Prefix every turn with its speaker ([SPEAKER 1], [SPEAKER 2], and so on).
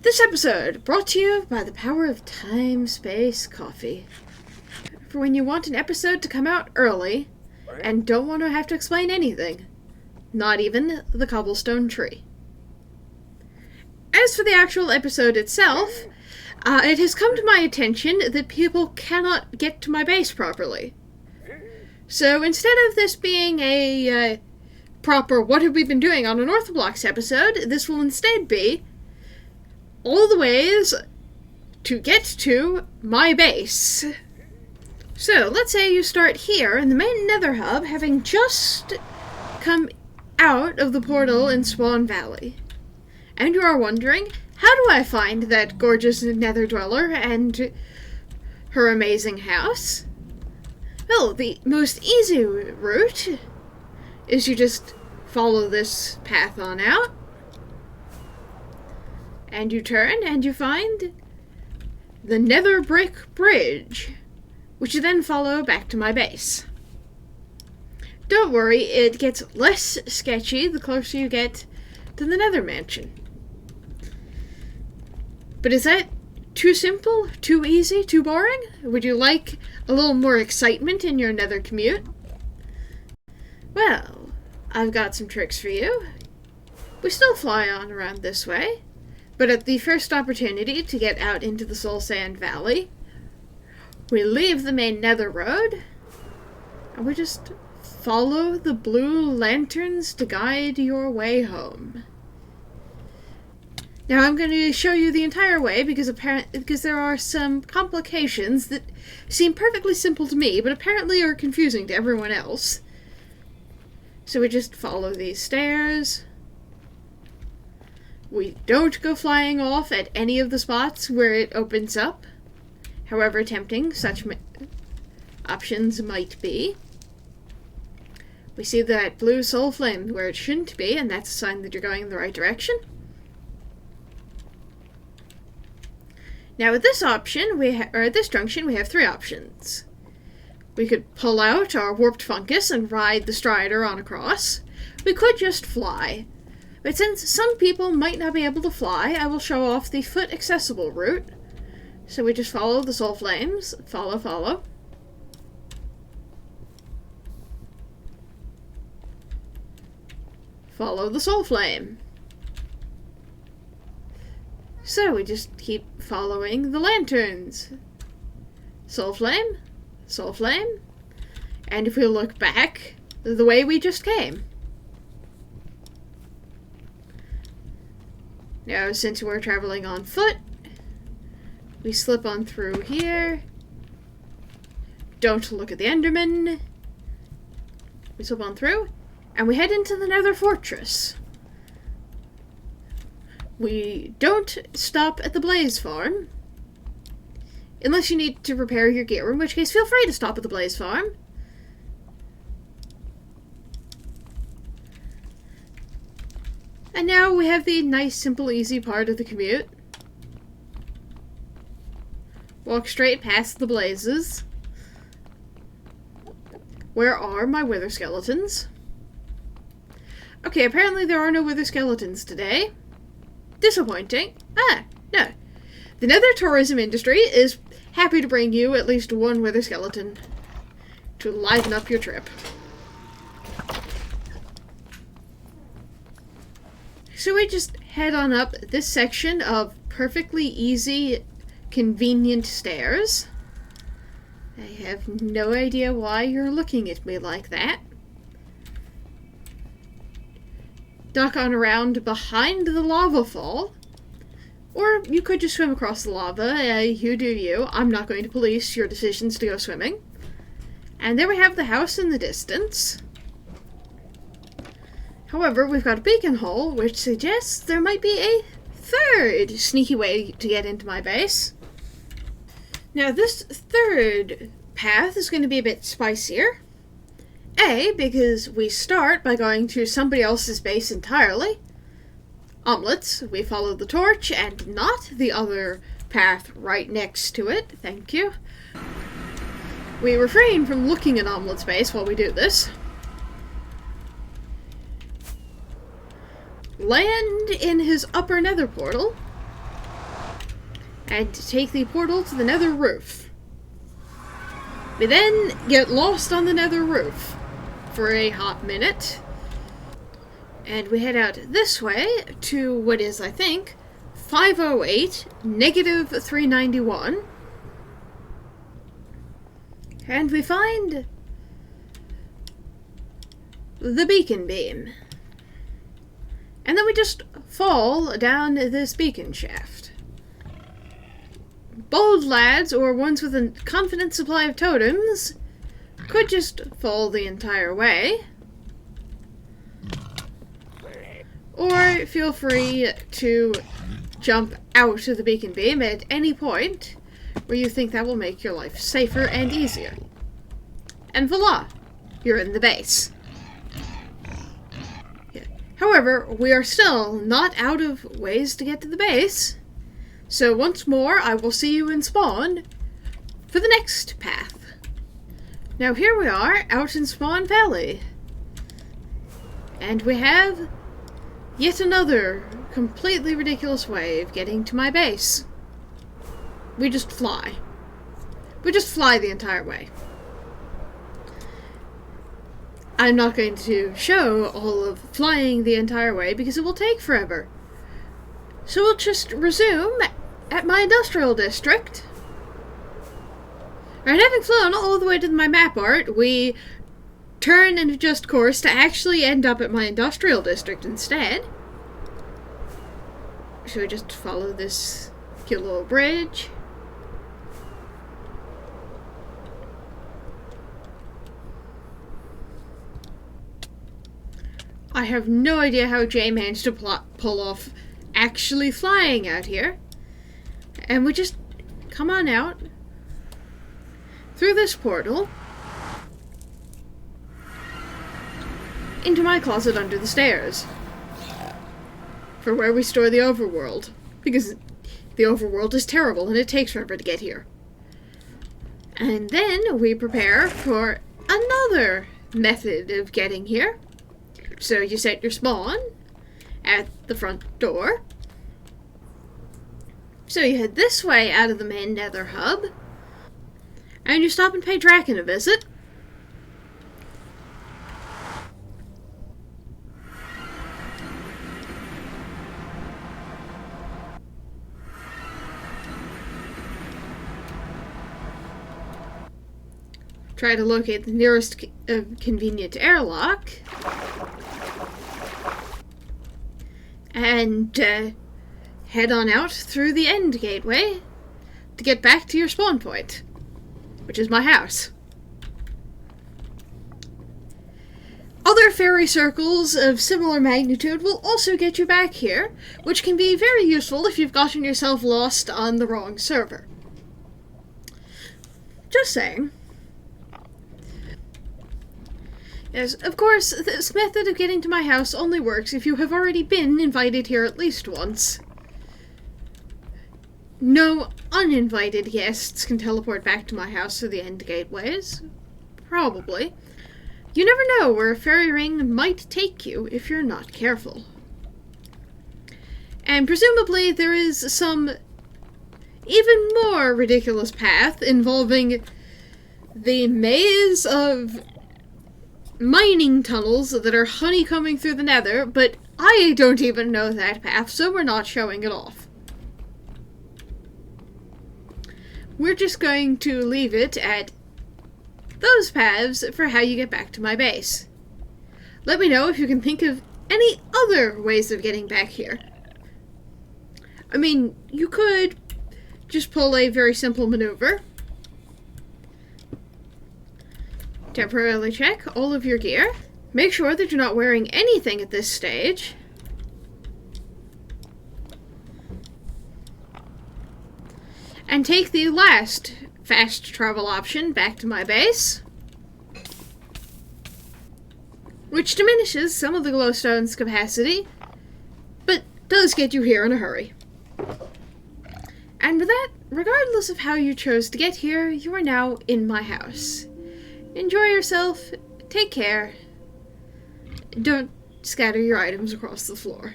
[SPEAKER 1] This episode brought to you by the power of time, space, coffee. For when you want an episode to come out early and don't want to have to explain anything. Not even the cobblestone tree. As for the actual episode itself, it has come to my attention that people cannot get to my base properly. So instead of this being a proper what have we been doing on Unorthoblocks episode, this will instead be all the ways to get to my base. So let's say you start here in the main nether hub, having just come out of the portal in Swan Valley. And you are wondering, how do I find that gorgeous nether dweller and her amazing house? Well, the most easy route is you just follow this path on out. And you turn and you find the nether brick bridge, which you then follow back to my base. Don't worry, it gets less sketchy the closer you get to the nether mansion. But is that too simple? Too easy? Too boring? Would you like a little more excitement in your nether commute? Well, I've got some tricks for you. We still fly on around this way, but at the first opportunity to get out into the Soul Sand Valley, we leave the main nether road, and we just follow the blue lanterns to guide your way home. Now I'm going to show you the entire way because there are some complications that seem perfectly simple to me, but apparently are confusing to everyone else. So we just follow these stairs. We don't go flying off at any of the spots where it opens up, however tempting such options might be. We see that blue soul flame where it shouldn't be, and that's a sign that you're going in the right direction. Now at this option, at this junction, we have three options. We could pull out our warped fungus and ride the strider on across. We could just fly. But since some people might not be able to fly, I will show off the foot accessible route. So we just follow the soul flames. Follow. Follow the soul flame. So we just keep following the lanterns. Soul flame. And if we look back, the way we just came. Now, since we're traveling on foot, we slip on through here. Don't look at the Enderman. We slip on through, and we head into the Nether Fortress. We don't stop at the Blaze Farm, unless you need to repair your gear, in which case feel free to stop at the Blaze Farm. And now we have the nice, simple, easy part of the commute. Walk straight past the blazes. Where are my wither skeletons? Okay, apparently there are no wither skeletons today. Disappointing. No. The nether tourism industry is happy to bring you at least one wither skeleton to liven up your trip. So we just head on up this section of perfectly easy, convenient stairs. I have no idea why you're looking at me like that. Duck on around behind the lava fall. Or you could just swim across the lava. You do you. I'm not going to police your decisions to go swimming. And there we have the house in the distance. However, we've got a beacon hole, which suggests there might be a third sneaky way to get into my base. Now, this third path is going to be a bit spicier. A, because we start by going to somebody else's base entirely. Omelets, we follow the torch and not the other path right next to it. Thank you. We refrain from looking at Omelette's base while we do this. Land in his upper nether portal, and take the portal to the nether roof. We then get lost on the nether roof for a hot minute, and we head out this way to what is, I think, 508, negative 391, and we find the beacon beam. And then we just fall down this beacon shaft. Bold lads, or ones with a confident supply of totems, could just fall the entire way. Or feel free to jump out of the beacon beam at any point where you think that will make your life safer and easier. And voila, you're in the base. However, we are still not out of ways to get to the base, so once more I will see you in spawn for the next path. Now here we are, out in Spawn Valley, and we have yet another completely ridiculous way of getting to my base. We just fly. We just fly the entire way. I'm not going to show all of flying the entire way because it will take forever. So we'll just resume at my industrial district. And having flown all the way to my map art, we turn and adjust course to actually end up at my industrial district instead. Should we just follow this cute little bridge? I have no idea how Jay managed to pull off actually flying out here. And we just come on out through this portal into my closet under the stairs, for where we store the overworld, because the overworld is terrible and it takes forever to get here. And then we prepare for another method of getting here. So you set your spawn at the front door. So you head this way out of the main nether hub, and you stop and pay Draken a visit. Try to locate the nearest convenient airlock. And head on out through the end gateway to get back to your spawn point, which is my house. Other fairy circles of similar magnitude will also get you back here, which can be very useful if you've gotten yourself lost on the wrong server. Just saying. Yes, of course, this method of getting to my house only works if you have already been invited here at least once. No uninvited guests can teleport back to my house through the end gateways. Probably. You never know where a fairy ring might take you if you're not careful. And presumably there is some even more ridiculous path involving the maze of mining tunnels that are honeycombing through the nether, but I don't even know that path, so we're not showing it off. We're just going to leave it at those paths for how you get back to my base. Let me know if you can think of any other ways of getting back here. I mean, you could just pull a very simple maneuver. Temporarily check all of your gear. Make sure that you're not wearing anything at this stage. And take the last fast travel option back to my base, which diminishes some of the glowstone's capacity, but does get you here in a hurry. And with that, regardless of how you chose to get here, you are now in my house. Enjoy yourself, take care, don't scatter your items across the floor.